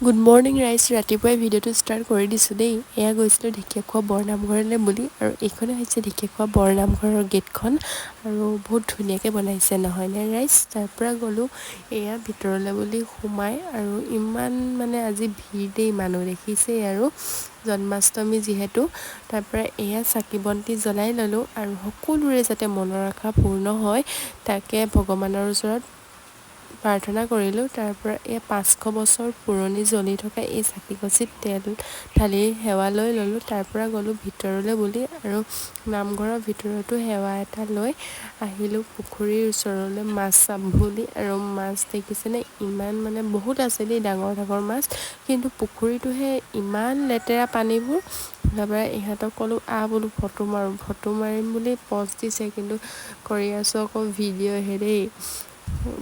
Good morning ৰাইজ, ৰাতিপুৱাই ভিডিঅ'টো ষ্টাৰ্ট কৰি দিছোঁ দেই। এয়া গৈছিলোঁ ঢেকীয়াখোৱা বৰনামঘৰলৈ বুলি, আৰু এইখনে হৈছে ঢেকীয়াখোৱা বৰনামঘৰৰ গেটখন। আৰু বহুত ধুনীয়াকৈ বনাইছে নহয়নে ৰাইজ। তাৰপৰা গ'লোঁ এয়া ভিতৰলৈ বুলি সোমাই, আৰু ইমান মানে আজি ভিৰ দেই, মানুহ দেখিছেই আৰু জন্মাষ্টমী যিহেতু। তাৰপৰা এয়া চাকি বন্তি জ্বলাই ল'লোঁ, আৰু সকলোৰে যাতে মনৰ আশা পূৰ্ণ হয় তাকে ভগৱানৰ ওচৰত প্ৰাৰ্থনা কৰিলোঁ। তাৰপৰা এই 500 বছৰ পুৰণি জ্বলি থকা এই চাকিগছিত তেল ঢালি সেৱা লৈ ল'লোঁ। তাৰপৰা গ'লোঁ ভিতৰলৈ বুলি, আৰু নামঘৰৰ ভিতৰতো সেৱা এটা লৈ আহিলোঁ পুখুৰীৰ ওচৰলৈ মাছ চাম বুলি। আৰু মাছ দেখিছেনে, ইমান মানে বহুত আছে দেই, ডাঙৰ ডাঙৰ মাছ, কিন্তু পুখুৰীটোহে ইমান লেতেৰা পানীবোৰ। তাৰপৰা ইহঁতক ক'লোঁ বোলো ফটো মাৰোঁ, ফটো মাৰিম বুলি পজ দিছে, কিন্তু কৰি আছোঁ আকৌ ভিডিঅ'হে দেই।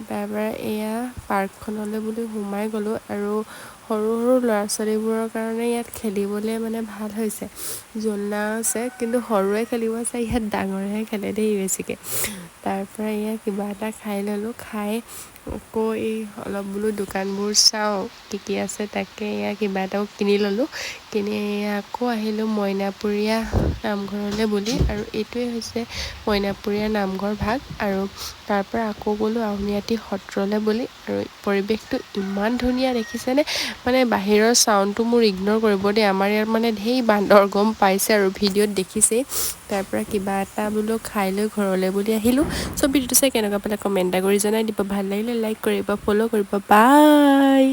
তাৰপৰা এয়া পাৰ্কখনলৈ বুলি সোমাই গ'লোঁ, আৰু সৰু সৰু ল'ৰা ছোৱালীবোৰৰ কাৰণে ইয়াত খেলিবলৈ মানে ভাল হৈছে। ঝুলনা আছে, কিন্তু সৰুৱে খেলিব আছে, ইয়াত ডাঙৰেহে খেলে দেই বেছিকৈ। তাৰপৰা এয়া কিবা এটা খাই ল'লোঁ, খাই আকৌ এই অলপ বোলো দোকানবোৰ চাওঁ কি কি আছে, তাকে এয়া কিবা এটাও কিনি ল'লোঁ। কিনি এয়া আকৌ আহিলোঁ মইনাপুৰীয়া নামঘৰলৈ বুলি, আৰু এইটোৱে হৈছে মইনাপুৰীয়া নামঘৰ ভাগ। আৰু তাৰপৰা আকৌ গ'লোঁ আউনীআটী সত্ৰলৈ বুলি, আৰু পৰিৱেশটো ইমান ধুনীয়া দেখিছেনে। মানে বাহিৰৰ চাউণ্ডটো মোৰ ইগন'ৰ কৰিব দেই, আমাৰ ইয়াত মানে ঢেৰ বান্দৰ গম পাইছে আৰু ভিডিঅ'ত দেখিছেই। তাৰপৰা কিবা এটা বোলো খাই লৈ ঘৰলৈ বুলি আহিলোঁ। চ' ভিডিঅ'টো চাই কেনেকুৱা পালে কমেণ্ট এটা কৰি জনাই দিব, ভাল লাগিলে লাইক কৰিব, ফ'ল' কৰিব, বাই।